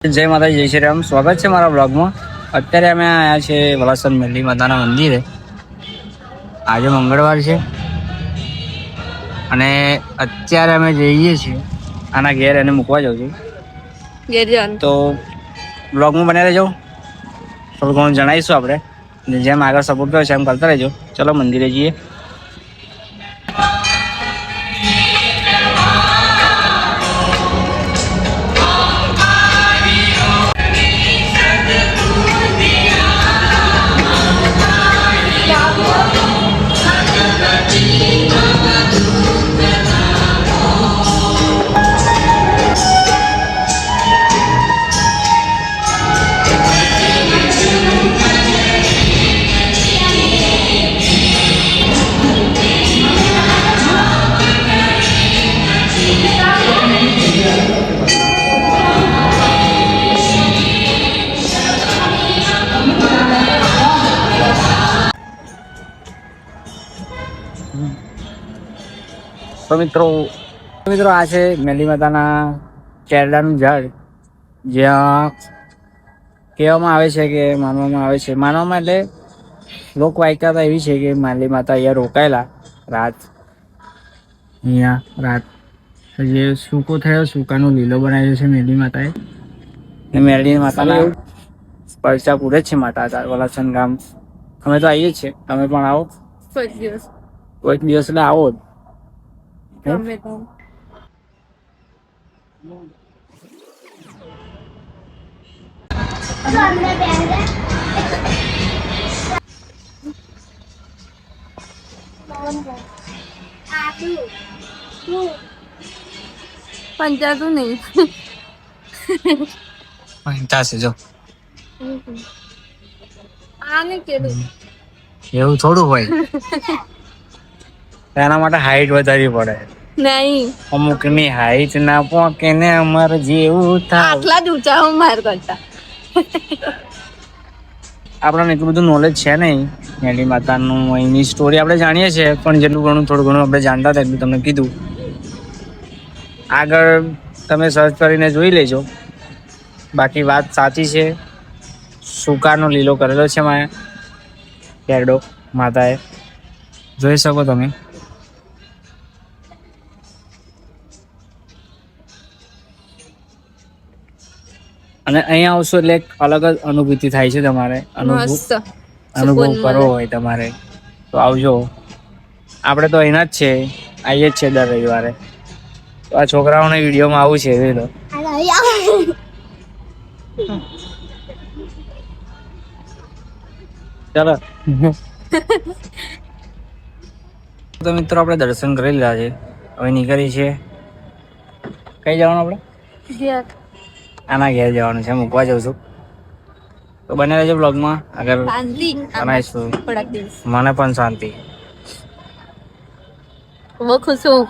જય માતાજી, જય શ્રી રામ. સ્વાગત છે મારા બ્લોગમાં. અત્યારે અમે આવ્યા છે વલાસન મેલી માતાના મંદિરે. આજે મંગળવાર છે અને અત્યારે અમે જઈએ છીએ આના ઘેર એને મૂકવા જાઉં છું. તો બ્લોગમાં બને રહેજો, થોડું ઘણું જણાવીશું આપણે. જેમ આગળ સપોર્ટ કર્યો છે એમ કરતા રહેજો. ચલો મંદિરે જઈએ. તો મિત્રો આ છે મેલી માતાના કેરલાનું ઝાડ, જ્યાં કહેવામાં આવે છે કે માનવામાં એટલે લોકવાયકા એવી છે કે મેલી માતા અહીંયા રોકાયેલા રાત. જે સૂકો થયો, સૂકાનો લીલો બનાવ્યો છે મેલી માતાએ. મેલી માતાના પરચા પૂરે જ છે માતા વલાસન ગામ. અમે તો આવીએ જ છીએ, તમે પણ આવો કોઈક દિવસ એટલે આવો જ. પંચાતું નહીં, 85 જો આને કેવું એવું થોડું હોય. એના માટે હાઈટ વધારવી પડે. નહીં, અમુકની હાઈટ ના પોકે ને અમારે જેવું થાય. આટલા જ ઊંચા હું માર કરતા. આપણને એટલું બધું નોલેજ છે નહીં મેલી માતાનું. એની સ્ટોરી આપણે જાણીએ છીએ, પણ જેટલું ઘણું થોડું ઘણું આપણે જાણતા હતા એટલું તમને કીધું. આગળ તમે સર્ચ કરીને જોઈ લેજો. બાકી વાત સાચી છે, સુકાનો લીલો કરેલો છે માએ કેરડો માતાએ, જોઈ શકો તમે. અને અહીંયા આવશો એટલે એક અલગ જ અનુભૂતિ થાય છે તમારે. અનુભવ કરવો હોય તમારે તો આવજો. આપણે તો અહીંના જ છે, આવીએ જ છે દર રવિવારે. તો આ છોકરાઓને વિડીયોમાં આવું છે જોઈ લો. ચાલો તો મિત્રો આપણે દર્શન કરી લીધા છે, હવે નીકળી છે. કઈ જવાનું આપણે? આના ઘેર જવાનું છે, મૂકવા જાઉં છું. તો બને રહેજો બ્લોગમાં, આગળ બનાવીશું. મને પણ શાંતિ. બહુ ખુશ છું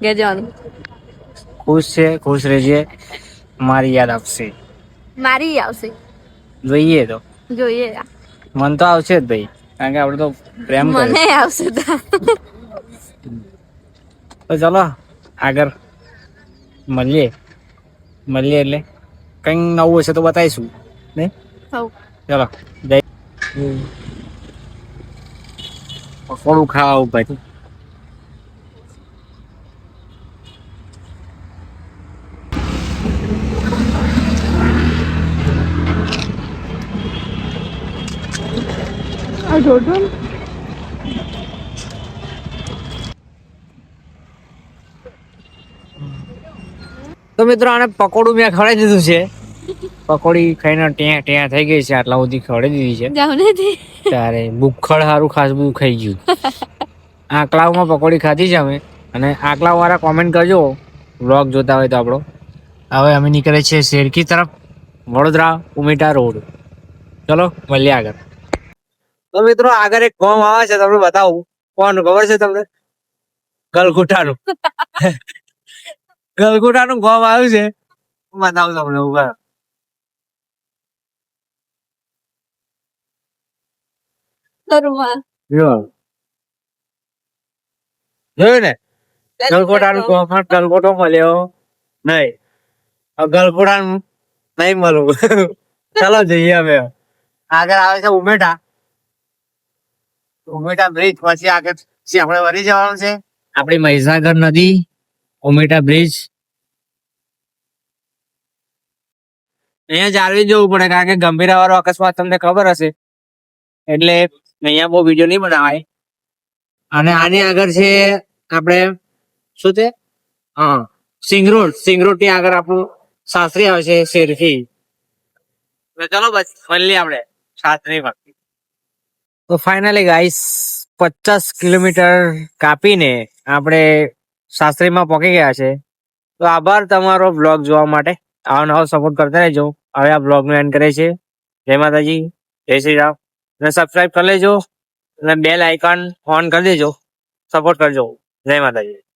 ઘેર જવાનું. ખુશ છે, ખુશ રહેજે. મારી યાદ આપશે. મારી આવશે, જોઈએ તો જોઈએ. મન તો આવશે જ ભાઈ, કારણ કે આપણે તો પ્રેમ મને કરીએ. આવશે. તો ચલો આગળ મળીએ એટલે કંઈક નવું હશે તો બતાવીશું ને. ચલો જય. પકોડું ખાવા ભાઈ. તો મિત્રો આને પકોડું મેં ખવડાવી દીધું છે. પકોડી ખાઈને ટેયા થઈ ગઈ છે, આટલા સુધી ખવડાવી દીધી છે. ત્યારે ભૂખડ સારું ખાસ બધું ખાઈ ગયું. આકલાવમાં પકોડી ખાધી છે અમે. અને આકલાવ વાળા કોમેન્ટ કરજો વ્લોગ જોતા હોય તો આપણો. હવે અમે નીકળે છીએ શેરકી તરફ, વડોદરા ઉમેટા રોડ. ચલો મળીએ આગળ. તો મિત્રો આગળ એક ગામ આવે છે, તમને બતાવું. કોનું ખબર છે તમને? ગલગોટાનું. ગલગોટાનું ગામ આવ્યું છે, બતાવું તમને. ઉભા જોયું ને, ગલગોટાનું ગામ. ગલગોટો મળ્યો નહીં. ગલગોટાનું નહીં મળું. ચાલો જઈએ અમે. આગળ આવે છે ઉમેટા. ઉમેટા બ્રિજ પછી આગળ આપણે વળી જવાનું છે આપણી મહીસાગર નદી, ઉમેટા બ્રિજ. અહીંયા જાળવી જવું પડે કારણ કે ગંભીરા વાળો અકસ્માત તમને ખબર હશે એટલે અહીંયા બહુ વિડીયો નહીં બનાવાય. અને આની આગળ છે આપણે શું છે હા સિંગરોડ થી આગળ આપણું સાસરી આવે છે શેરથી. ચલો બસ મળીએ આપણે સાસરી પર. તો ફાઇનલી ગાઈસ 50 કિલોમીટર કાપીને આપણે સાસરીમાં પહોંચી ગયા છે. તો આભાર તમારો બ્લોગ જોવા માટે. આવો નવો સપોર્ટ કરતા રહેજો. હવે આ બ્લોગ નું એન્ડ કરે છે. જય માતાજી, જય શ્રી રામ. અને સબસ્ક્રાઇબ કરી લેજો અને બેલ આઇકન ઓન કરી દેજો. સપોર્ટ કરજો. જય માતાજી.